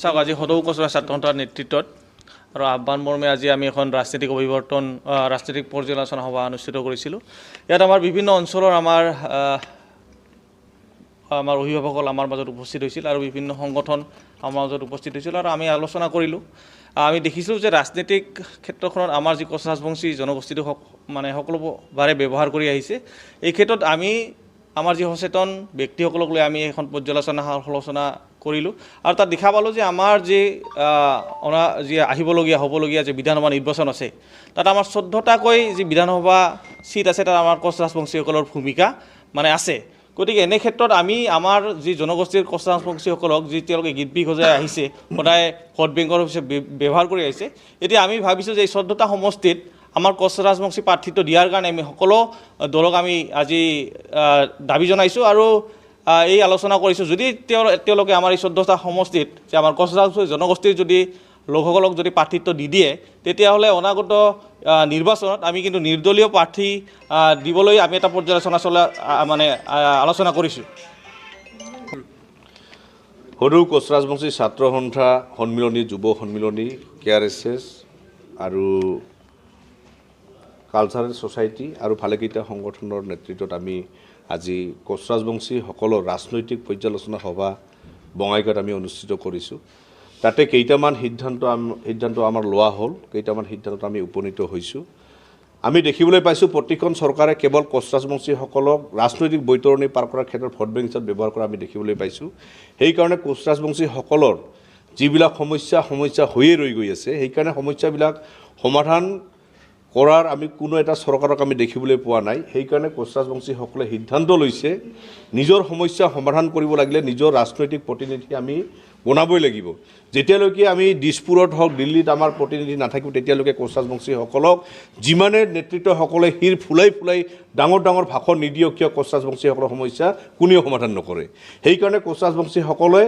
চাওক আজি সদৌ কচৰা ছাত্ৰ সন্থাৰ নেতৃত্বত আৰু আহ্বান মৰ্মে আজি আমি এখন ৰাজনৈতিক অভিৱৰ্তন ৰাজনৈতিক পৰ্যালোচনা সভা অনুষ্ঠিত কৰিছিলোঁ। ইয়াত আমাৰ বিভিন্ন অঞ্চলৰ আমাৰ অভিভাৱকসকল আমাৰ মাজত উপস্থিত হৈছিল আৰু বিভিন্ন সংগঠন আমাৰ মাজত উপস্থিত হৈছিল আৰু আমি আলোচনা কৰিলোঁ। আমি দেখিছিলোঁ যে ৰাজনৈতিক ক্ষেত্ৰখনত আমাৰ যি কোচ ৰাজবংশী জনগোষ্ঠীটো মানে সকলোবাৰে ব্যৱহাৰ কৰি আহিছে। এই ক্ষেত্ৰত আমি আমাৰ যি সচেতন ব্যক্তিসকলক লৈ আমি এখন পৰ্যালোচনা সমালোচনা কৰিলোঁ আৰু তাত দেখা পালোঁ যে আমাৰ যি হ'বলগীয়া যে বিধানসভা নিৰ্বাচন আছে তাত আমাৰ 14টাকৈ যি বিধানসভা চিট আছে তাত আমাৰ কোচ ৰাজবংশীসকলৰ ভূমিকা মানে আছে। গতিকে এনে ক্ষেত্ৰত আমি আমাৰ যি জনগোষ্ঠীৰ কোচ ৰাজবংশীসকলক যি তেওঁলোকে গীত সজাই আহিছে, সদায় ভোট বেংকৰ হিচাপে ব্যৱহাৰ কৰি আহিছে, এতিয়া আমি ভাবিছোঁ যে এই 14টা সমষ্টিত আমাৰ কোচ ৰাজবংশী প্ৰাৰ্থিত্ব দিয়াৰ কাৰণে আমি সকলো দলক আমি আজি দাবী জনাইছোঁ আৰু এই আলোচনা কৰিছোঁ। যদি তেওঁলোকে আমাৰ এই 14টা সমষ্টিত যে আমাৰ কোচ ৰাজবংশী জনগোষ্ঠীৰ যদি লোকসকলক যদি প্ৰাৰ্থিত্ব দি দিয়ে তেতিয়াহ'লে অনাগত নিৰ্বাচনত আমি কিন্তু নিৰ্দলীয় প্ৰাৰ্থী দিবলৈ আমি এটা পৰ্যালোচনা আলোচনা কৰিছোঁ। সদৌ কোচ ৰাজবংশী ছাত্ৰ সন্থা সন্মিলনী, যুৱ সন্মিলনী, KRSS আৰু কালচাৰেল ছ'চাইটি আৰু ভালেকেইটা সংগঠনৰ নেতৃত্বত আমি আজি কোচ ৰাজবংশীসকলৰ ৰাজনৈতিক পৰ্যালোচনা সভা বঙাইগাঁৱত আমি অনুষ্ঠিত কৰিছোঁ। তাতে কেইটামান সিদ্ধান্ত আমাৰ লোৱা হ'ল, কেইটামান সিদ্ধান্তত আমি উপনীত হৈছোঁ। আমি দেখিবলৈ পাইছোঁ প্ৰতিখন চৰকাৰে কেৱল কোচ ৰাজবংশীসকলক ৰাজনৈতিক বৈতৰণি পাৰ কৰাৰ ক্ষেত্ৰত ভোট বেংক হিচাপে ব্যৱহাৰ কৰা আমি দেখিবলৈ পাইছোঁ। সেইকাৰণে কোচ ৰাজবংশীসকলৰ যিবিলাক সমস্যা হৈয়ে ৰৈ গৈ আছে, সেইকাৰণে সমস্যাবিলাক সমাধান কৰাৰ আমি কোনো এটা চৰকাৰক আমি দেখিবলৈ পোৱা নাই। সেইকাৰণে কোচ ৰাজবংশীসকলে সিদ্ধান্ত লৈছে নিজৰ সমস্যা সমাধান কৰিব লাগিলে নিজৰ ৰাজনৈতিক প্ৰতিনিধি আমি বনাবই লাগিব। যেতিয়ালৈকে আমি দিছপুৰত হওক, দিল্লীত আমাৰ প্ৰতিনিধি নাথাকিব তেতিয়ালৈকে কোচ ৰাজবংশীসকলক যিমানে নেতৃত্বসকলে শিৰ ফুলাই ডাঙৰ ভাষণ নিদিয়ক কিয় কোচ ৰাজবংশীসকলৰ সমস্যা কোনেও সমাধান নকৰে। সেইকাৰণে কোচ ৰাজবংশীসকলে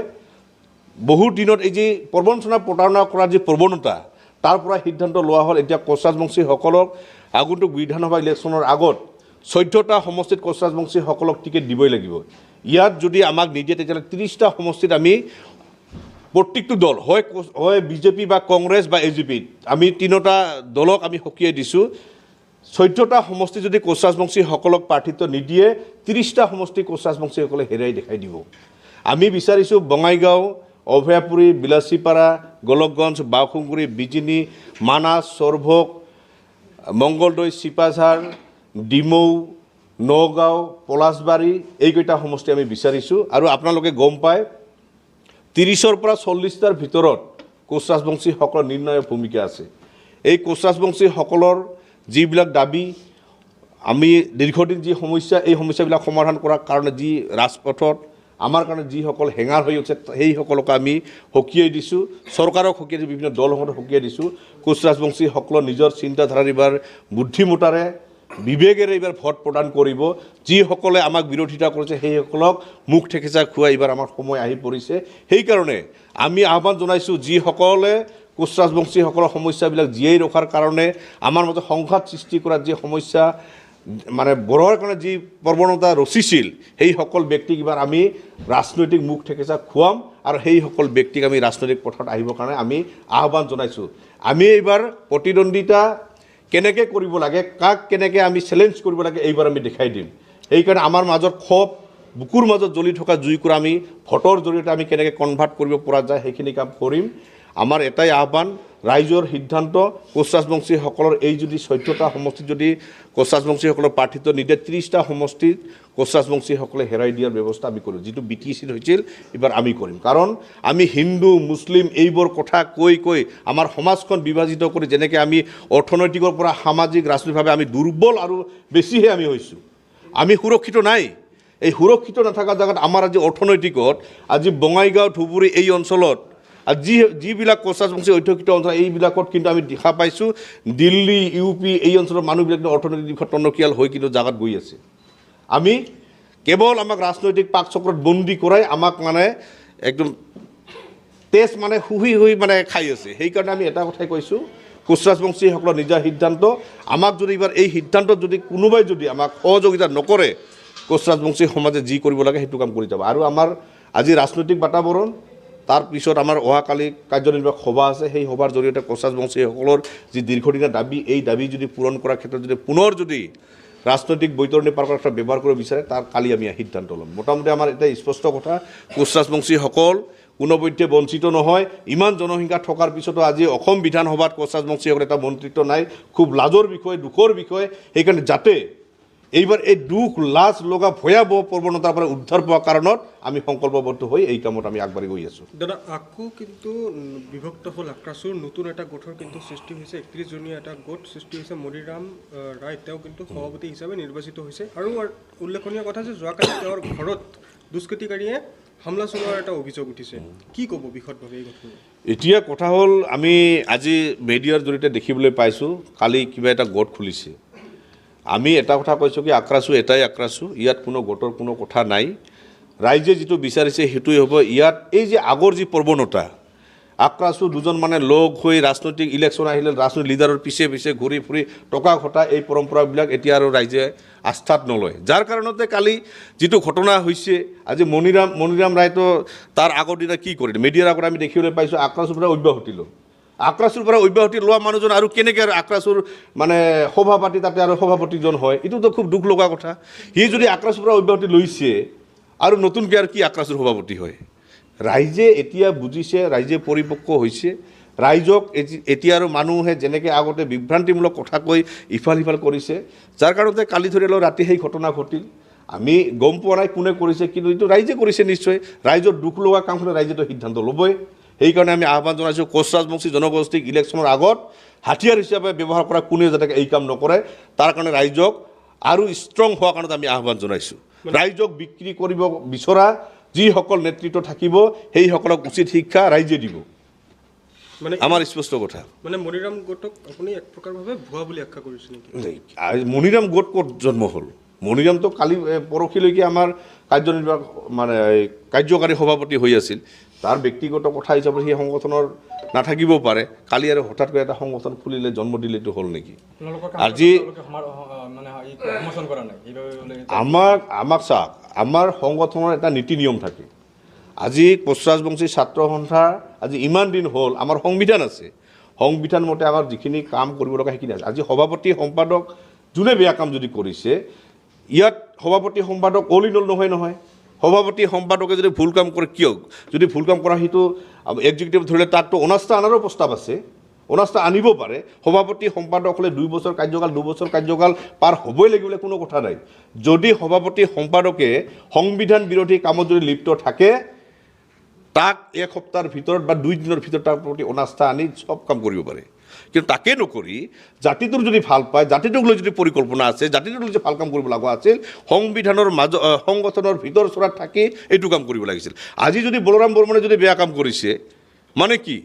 বহু দিনত এই যি প্ৰতাৰণা কৰাৰ যি প্ৰৱণতা তাৰ পৰা সিদ্ধান্ত লোৱা হ'ল এতিয়া কোচ ৰাজবংশীসকলক আগন্তুক বিধানসভা ইলেকশ্যনৰ আগত 14টা সমষ্টিত কোচ ৰাজবংশীসকলক টিকেট দিবই লাগিব। ইয়াত যদি আমাক নিদিয়ে তেতিয়াহ'লে 30টা সমষ্টিত আমি প্ৰত্যেকটো দল হয় বিজেপি বা কংগ্ৰেছ বা AGP আমি 3টা দলক আমি সকীয়াই দিছোঁ। 14টা সমষ্টি যদি কোচ ৰাজবংশীসকলক প্ৰাৰ্থিত্ব নিদিয়ে 30টা সমষ্টি কোচ ৰাজবংশীসকলে হেৰাই দেখাই দিব। আমি বিচাৰিছোঁ বঙাইগাঁও, অভয়াপুৰী, বিলাচীপাৰা, গোলকগঞ্জ, বাওসুংগুৰি, বিজিনী, মানাছ, চৰভোগ, মংগলদৈ, চিপাঝাৰ, ডিমৌ, নগাঁও, পলাশবাৰী এইকেইটা সমষ্টি আমি বিচাৰিছোঁ। আৰু আপোনালোকে গম পায় 30ৰ পৰা 40টাৰ ভিতৰত কোচ ৰাজবংশীসকলৰ নিৰ্ণায়ক ভূমিকা আছে। এই কোচ ৰাজবংশীসকলৰ যিবিলাক দাবী, আমি দীৰ্ঘদিন যি সমস্যা, এই সমস্যাবিলাক সমাধান কৰাৰ কাৰণে যি ৰাজপথত আমাৰ কাৰণে যিসকল হেঙাৰ হৈ আছে সেইসকলক আমি সকীয়াই দিছোঁ, চৰকাৰক সকীয়াই দিছোঁ, বিভিন্ন দলসমূহক সকীয়াই দিছোঁ। কোচ ৰাজবংশীসকলৰ নিজৰ চিন্তাধাৰাৰ এইবাৰ বুদ্ধিমতাৰে বিবেকেৰে এইবাৰ ভোট প্ৰদান কৰিব। যিসকলে আমাক বিৰোধিতা কৰিছে সেইসকলক মুখ ঠেকেচা খুৱাই এইবাৰ আমাৰ সময় আহি পৰিছে। সেইকাৰণে আমি আহ্বান জনাইছোঁ যিসকলে কোচ ৰাজবংশীসকলৰ সমস্যাবিলাক জীয়াই ৰখাৰ কাৰণে আমাৰ মাজত সংঘাত সৃষ্টি কৰাৰ যি সমস্যা বঢ়োৱাৰ কাৰণে যি প্ৰৱণতা ৰচিছিল সেইসকল ব্যক্তিক এইবাৰ আমি ৰাজনৈতিক মুখ ঠেকেচা খুৱাম আৰু সেইসকল ব্যক্তিক আমি ৰাজনৈতিক পথত আহিবৰ কাৰণে আমি আহ্বান জনাইছোঁ। আমি এইবাৰ প্ৰতিদ্বন্দ্বিতা কেনেকৈ কৰিব লাগে, কাক কেনেকৈ আমি চেলেঞ্জ কৰিব লাগে এইবাৰ আমি দেখাই দিম। সেইকাৰণে আমাৰ মাজত ক্ষোভ, বুকুৰ মাজত জ্বলি থকা জুইকুৰা আমি ভোটৰ জৰিয়তে আমি কেনেকৈ কনভাৰ্ট কৰিব পৰা যায় সেইখিনি কাম কৰিম। আমাৰ এটাই আহ্বান, ৰাইজৰ সিদ্ধান্ত, কোচ ৰাজবংশীসকলৰ এই যদি 14টা সমষ্টিত যদি কোচ ৰাজবংশীসকলৰ প্ৰাৰ্থিত্ব নিদিয়ে 30টা সমষ্টিত কোচ ৰাজবংশীসকলে হেৰাই দিয়াৰ ব্যৱস্থা আমি কৰিম। যিটো BTCত হৈছিল এইবাৰ আমি কৰিম। কাৰণ আমি হিন্দু মুছলিম এইবোৰ কথা কৈ আমাৰ সমাজখন বিভাজিত কৰি যেনেকৈ আমি অৰ্থনৈতিকৰ পৰা সামাজিক ৰাজনৈতিকভাৱে আমি দুৰ্বল আৰু বেছিহে আমি হৈছোঁ, আমি সুৰক্ষিত নাই। এই সুৰক্ষিত নাথাকা জেগাত আমাৰ আজি অৰ্থনৈতিকত আজি বঙাইগাঁও, ধুবুৰী এই অঞ্চলত আৰু যিবিলাক কোচ ৰাজবংশী অধ্যুষিত অঞ্চল এইবিলাকত কিন্তু আমি দেখা পাইছোঁ দিল্লী, UP এই অঞ্চলৰ মানুহবিলাক অৰ্থনৈতিক দিশত টনকিয়াল হৈ কিন্তু জেগাত গৈ আছে। আমি কেৱল আমাক ৰাজনৈতিক পাক চক্ৰত বন্দী কৰাই আমাক একদম তেজ শুহি খাই আছে। সেইকাৰণে আমি এটা কথাই কৈছোঁ, কোচ ৰাজবংশীসকলৰ নিজা সিদ্ধান্ত, আমাক যদি এইবাৰ এই সিদ্ধান্তত যদি কোনোবাই যদি আমাক সহযোগিতা নকৰে কোচ ৰাজবংশী সমাজে যি কৰিব লাগে সেইটো কাম কৰি যাব আৰু আমাৰ আজি ৰাজনৈতিক বাতাবৰণ তাৰপিছত আমাৰ অহাকালি কাৰ্যনিৰ্বাহক সভা আছে সেই সভাৰ জৰিয়তে কোচ ৰাজবংশীসকলৰ যি দীৰ্ঘদিনীয়া দাবী এই দাবী যদি পূৰণ কৰাৰ ক্ষেত্ৰত যদি পুনৰ যদি ৰাজনৈতিক বৈতৰণি পাৰ কৰাৰ ক্ষেত্ৰত ব্যৱহাৰ কৰিব বিচাৰে তাৰ কালি আমি সিদ্ধান্ত ল'ম মোটামুটি আমাৰ এটা স্পষ্ট কথা কোচ ৰাজবংশীসকল কোনোপধ্যে বঞ্চিত নহয় ইমান জনসংখ্যা থকাৰ পিছতো আজি অসম বিধানসভাত কোচ ৰাজবংশীসকলৰ এটা মন্ত্ৰিত্ব নাই খুব লাজৰ বিষয় দুখৰ বিষয় সেইকাৰণে যাতে এইবাৰ এই দুখ লাজ লগা ভয়াৱহ প্ৰৱণতাৰ পৰা উদ্ধাৰ পোৱাৰ কাৰণত আমি সংকল্পবদ্ধ হৈ এই কামত আমি আগবাঢ়ি গৈ আছোঁ দাদা আকৌ কিন্তু বিভক্ত হ'ল আক্ৰাসুৰ নতুন এটা গোটৰ কিন্তু সৃষ্টি হৈছে 31 জনীয়া এটা গোট সৃষ্টি হৈছে মণিৰাম ৰায় তেওঁ কিন্তু সভাপতি হিচাপে নিৰ্বাচিত হৈছে আৰু উল্লেখনীয় কথা যে যোৱাকালি তেওঁৰ ঘৰত দুষ্কৃতিকাৰীয়ে হামলা চলোৱাৰ এটা অভিযোগ উঠিছে কি ক'ব বিশদভাৱে এই ঘটনা এতিয়া কথা হ'ল আমি আজি মিডিয়াৰ জৰিয়তে দেখিবলৈ পাইছোঁ কালি কিবা এটা গোট খুলিছে আমি এটা কথা কৈছোঁ কি আক্ৰাসু এটাই আক্ৰাসু ইয়াত কোনো গোটৰ কোনো কথা নাই ৰাইজে যিটো বিচাৰিছে সেইটোৱে হ'ব ইয়াত এই যে আগৰ যি প্ৰৱণতা আক্ৰাসু দুজন মানে লগ হৈ ৰাজনৈতিক ইলেকশ্যন আহিলে ৰাজনৈতিক লিডাৰৰ পিছে পিছে ঘূৰি ফুৰি টকা ঘটা এই পৰম্পৰাবিলাক এতিয়া আৰু ৰাইজে আস্থাত নলয় যাৰ কাৰণতে কালি যিটো ঘটনা হৈছে আজি মণিৰাম ৰায়তো তাৰ আগৰ দিনা কি কৰিলে মিডিয়াৰ আগত আমি দেখিবলৈ পাইছোঁ আক্ৰাসুৰ পৰা অব্যাহতি ল'ল আক্ৰাসুৰ পৰা অব্যাহতি লোৱা মানুহজন আৰু কেনেকৈ আৰু আক্ৰাসুৰ মানে সভাপাতি তাতে আৰু সভাপতিজন হয় এইটোতো খুব দুখ লগা কথা সি যদি আক্ৰাসুৰ পৰা অব্যাহতি লৈছে আৰু নতুনকৈ আৰু কি আক্ৰাসুৰ সভাপতি হয় ৰাইজে এতিয়া বুজিছে ৰাইজে পৰিপক্ক হৈছে ৰাইজক এতিয়া আৰু মানুহে যেনেকৈ আগতে বিভ্ৰান্তিমূলক কথা কৈ ইফাল সিফাল কৰিছে যাৰ কাৰণতে কালি ধৰি লওক ৰাতি সেই ঘটনা ঘটিল আমি গম পোৱা নাই কোনে কৰিছে কিন্তু এইটো ৰাইজে কৰিছে নিশ্চয় ৰাইজৰ দুখ লগা কাম হ'লে ৰাইজেতো সিদ্ধান্ত ল'বই সেইকাৰণে আমি আহ্বান জনাইছোঁ কোচ ৰাজবংশী জনগোষ্ঠীক ইলেকশ্যনৰ আগত হাতিয়াৰ হিচাপে ব্যৱহাৰ কৰা কোনে যাতে এই কাম নকৰে তাৰ কাৰণে ৰাইজক আৰু ষ্ট্ৰং হোৱাৰ কাৰণে আমি আহ্বান জনাইছোঁ ৰাইজক বিক্ৰী কৰিব বিচৰা যিসকল নেতৃত্ব থাকিব সেইসকলক উচিত শিক্ষা ৰাইজে দিব মানে আমাৰ স্পষ্ট কথা মানে মণিৰাম গোটক আপুনি এক প্ৰকাৰভাৱে ভুৱা বুলি আখ্যা কৰিছে নেকি মণিৰাম গোট ক'ত জন্ম হ'ল মণিৰামটো কালি পৰহিলৈকে আমাৰ কাৰ্যনিৰ্বাহক মানে কাৰ্যকাৰী সভাপতি হৈ আছিল তাৰ ব্যক্তিগত কথা হিচাপে সেই সংগঠনৰ নাথাকিবও পাৰে কালি আৰু হঠাৎকৈ এটা সংগঠন খুলিলে জন্ম দিলেতো হ'ল নেকি আজি আমাক চাওক আমাৰ সংগঠনৰ এটা নীতি নিয়ম থাকে আজি কোচ ৰাজবংশী ছাত্ৰ সন্থা আজি ইমান দিন হ'ল আমাৰ সংবিধান আছে সংবিধান মতে আমাৰ যিখিনি কাম কৰিব লগা সেইখিনি আছে আজি সভাপতি সম্পাদক যোনে বেয়া কাম যদি কৰিছে ইয়াত সভাপতি সম্পাদক অল ইন অল নহয় সভাপতি সম্পাদকে যদি ভুল কাম কৰে কিয় যদি ভুল কাম কৰা সেইটো এক্সিকিউটিভ ধৰিলে তাততো অনাস্থা আনাৰো প্ৰস্তাৱ আছে অনাস্থা আনিব পাৰে সভাপতি সম্পাদক হ'লে 2 বছৰ কাৰ্যকাল 2 বছৰ কাৰ্যকাল পাৰ হ'বই লাগিব কোনো কথা নাই যদি সভাপতি সম্পাদকে সংবিধান বিৰোধী কামত যদি লিপ্ত থাকে তাক এক সপ্তাহৰ ভিতৰত বা 2 দিনৰ ভিতৰত তাৰ প্ৰতি অনাস্থা আনি সব কাম কৰিব পাৰে কিন্তু তাকে নকৰি জাতিটোৰ যদি ভাল পায় জাতিটোক লৈ যদি পৰিকল্পনা আছে জাতিটোক লৈ যদি ভাল কাম কৰিব লগা আছিল সংবিধানৰ সংগঠনৰ ভিতৰ চৰাত থাকি এইটো কাম কৰিব লাগিছিল আজি যদি বলৰাম বৰ্মনে যদি বেয়া কাম কৰিছে মানে কি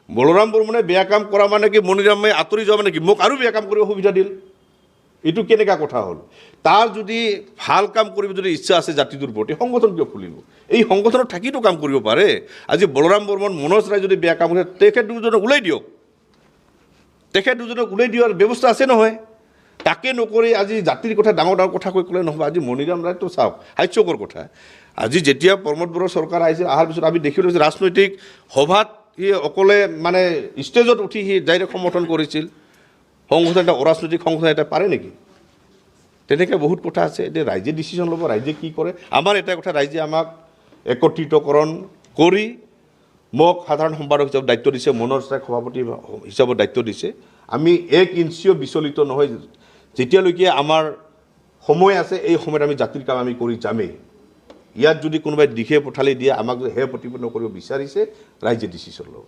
বলৰাম বৰ্মনে বেয়া কাম কৰা মানে কি মণিৰামে আঁতৰি যোৱা মানে কি মোক আৰু বেয়া কাম কৰিব সুবিধা দিল এইটো কেনেকুৱা কথা হ'ল তাৰ যদি ভাল কাম কৰিব যদি ইচ্ছা আছে জাতিটোৰ প্ৰতি সংগঠন কিয় খুলিব এই সংগঠনত থাকিতো কাম কৰিব পাৰে আজি বলৰাম বৰ্মন মনোজ ৰায় যদি বেয়া কাম কৰে তেখেত দুজনক ওলাই দিয়ক দিয়াৰ ব্যৱস্থা আছে নহয় তাকে নকৰি আজি জাতিৰ কথা ডাঙৰ কথা কৈ ক'লে নহ'ব আজি মণিৰাম ৰায়টো চাওক হাস্যকৰ কথা আজি যেতিয়া প্ৰমোদ বড়োৰ চৰকাৰ আহিছিল অহাৰ পিছত আমি দেখিলোঁ যে ৰাজনৈতিক সভাত সি অকলে মানে ষ্টেজত উঠি সি ডাইৰেক্ট সমৰ্থন কৰিছিল সংগঠন এটা অৰাজনৈতিক সংগঠন এটা পাৰে নেকি তেনেকৈ বহুত কথা আছে এতিয়া ৰাইজে ডিচিশ্যন ল'ব ৰাইজে কি কৰে আমাৰ এটা কথা ৰাইজে আমাক একত্ৰিতকৰণ কৰি মোক সাধাৰণ সম্পাদক হিচাপে দায়িত্ব দিছে মনোজ ৰায় সভাপতি হিচাপত দায়িত্ব দিছে আমি 1 ইঞ্চিও বিচলিত নহয় যেতিয়ালৈকে আমাৰ সময় আছে এই সময়ত আমি জাতিৰ কাম আমি কৰি যামেই ইয়াত যদি কোনোবাই দিশে পঠালি দিয়ে আমাক হে প্ৰতিপন্ন কৰিব বিচাৰিছে ৰাইজে ডিচিশ্যন ল'ব